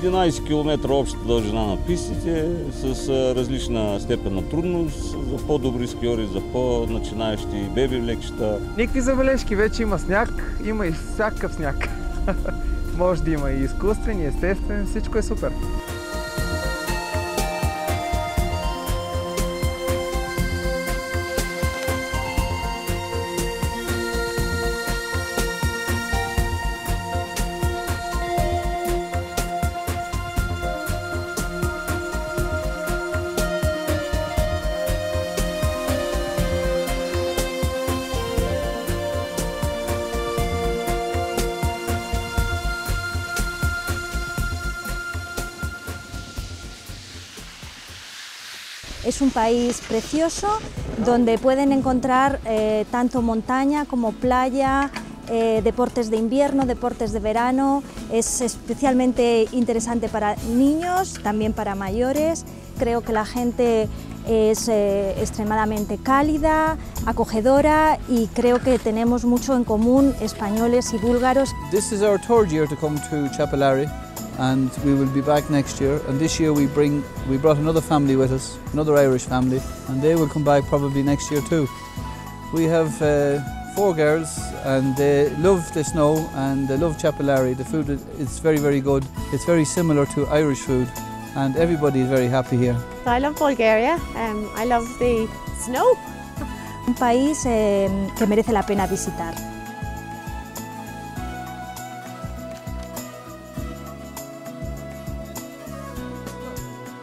11 км обща дължина на пистите с различна степен на трудност за по-добри скиори, за по-начинаещи беби лекчета. Никакви забележки, вече има сняг, има и всякакъв сняг. Може да има и изкуствен, и естествен, всичко е супер. Es un país precioso donde pueden encontrar tanto montaña como playa, deportes de invierno, deportes de verano. Es especialmente interesante para niños, también para mayores. Creo que la gente es extremadamente cálida, acogedora y creo que tenemos mucho en común españoles y búlgaros. This is our third year to come to Chapelari, and we will be back next year. And this year we brought another family with us, another Irish family, and they will come back probably next year too. We have 4 girls and they love the snow and they love Chapelari. The food is very, very good. It's very similar to Irish food and everybody is very happy here. I love Bulgaria. I love the snow. Un país que merece la pena visitar.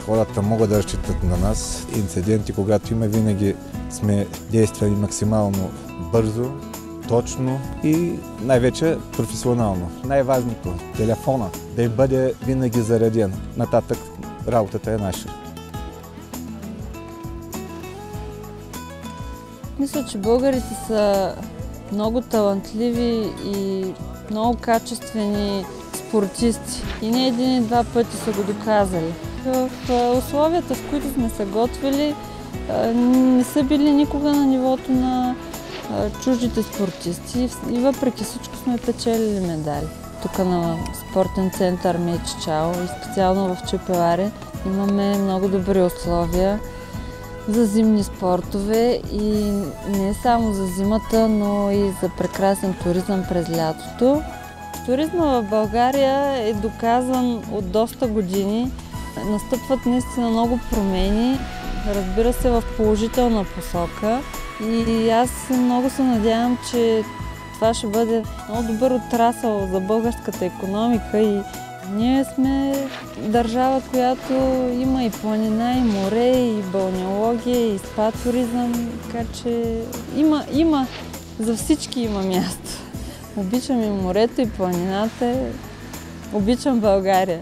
Хората могат да разчитат на нас. Инциденти, когато има, винаги сме действали максимално бързо, точно и най-вече професионално. Най-важното – телефона, да бъде винаги зареден. Нататък работата е наша. Мисля, че българите са много талантливи и много качествени спортисти. И не един и два пъти са го доказали. В условията, в които сме се готвили, не са били никога на нивото на чуждите спортисти и въпреки всичко сме печелили медали. Тук на спортен център Мечичао и специално в Чапелари имаме много добри условия за зимни спортове и не само за зимата, но и за прекрасен туризъм през лятото. Туризма в България е доказан от доста години. Настъпват наистина много промени, разбира се, в положителна посока. И аз много се надявам, че това ще бъде много добър отрасъл за българската икономика. И ние сме държава, която има и планина, и море, и балнеология, и спа туризъм, така че има за всички има място. Обичам и морето, и планината, обичам България.